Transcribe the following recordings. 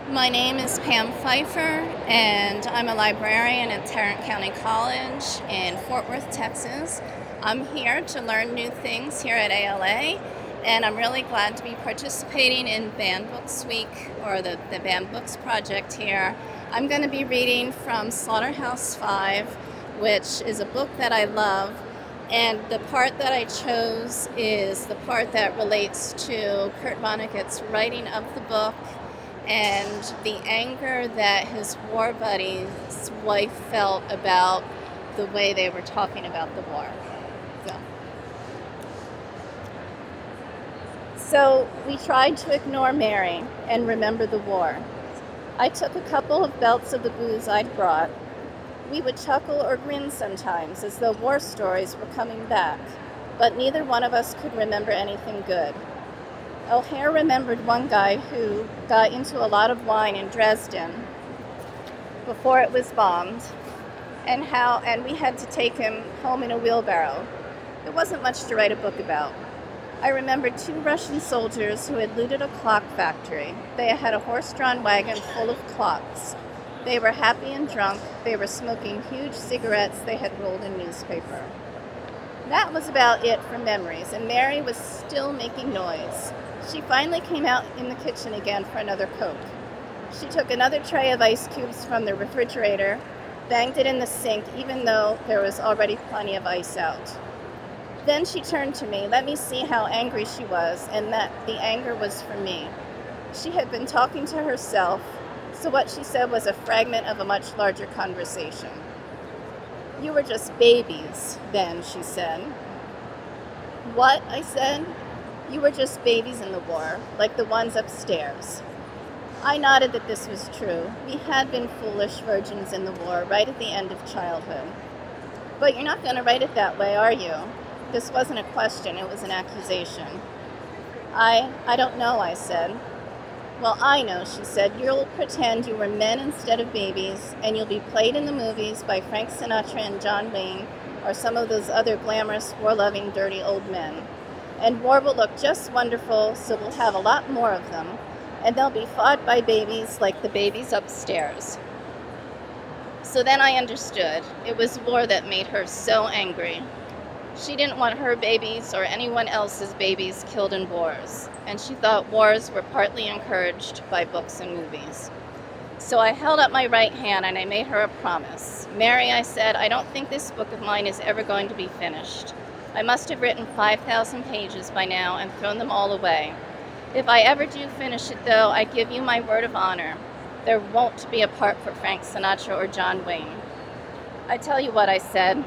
My name is Pam Pfeiffer, and I'm a librarian at Tarrant County College in Fort Worth, Texas. I'm here to learn new things here at ALA, and I'm really glad to be participating in Banned Books Week, or the Banned Books project here. I'm going to be reading from Slaughterhouse-Five, which is a book that I love, and the part that I chose is the part that relates to Kurt Vonnegut's writing of the book and the anger that his war buddy's wife felt about the way they were talking about the war. So we tried to ignore Mary and remember the war. I took a couple of belts of the booze I'd brought. We would chuckle or grin sometimes as though war stories were coming back, but neither one of us could remember anything good. O'Hare remembered one guy who got into a lot of wine in Dresden before it was bombed, and we had to take him home in a wheelbarrow. There wasn't much to write a book about. I remembered two Russian soldiers who had looted a clock factory. They had a horse-drawn wagon full of clocks. They were happy and drunk. They were smoking huge cigarettes they had rolled in newspaper. That was about it for memories, and Mary was still making noise. She finally came out in the kitchen again for another Coke. She took another tray of ice cubes from the refrigerator, banged it in the sink even though there was already plenty of ice out. Then she turned to me, let me see how angry she was, and that the anger was for me. She had been talking to herself, so what she said was a fragment of a much larger conversation. "You were just babies then," she said. "What?" I said. "You were just babies in the war, like the ones upstairs." I nodded that this was true. We had been foolish virgins in the war, right at the end of childhood. "But you're not going to write it that way, are you?" This wasn't a question, it was an accusation. I don't know," I said. "Well, I know," she said. "You'll pretend you were men instead of babies, and you'll be played in the movies by Frank Sinatra and John Wayne, or some of those other glamorous, war-loving, dirty old men. And war will look just wonderful, so we'll have a lot more of them, and they'll be fought by babies like the babies upstairs." So then I understood. It was war that made her so angry. She didn't want her babies or anyone else's babies killed in wars, and she thought wars were partly encouraged by books and movies. So I held up my right hand and I made her a promise. "Mary," I said, "I don't think this book of mine is ever going to be finished. I must have written 5,000 pages by now and thrown them all away. If I ever do finish it, though, I give you my word of honor. There won't be a part for Frank Sinatra or John Wayne. I tell you what," I said,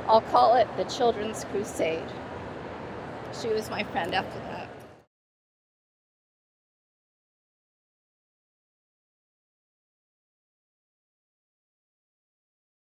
"I'll call it the Children's Crusade." She was my friend after that.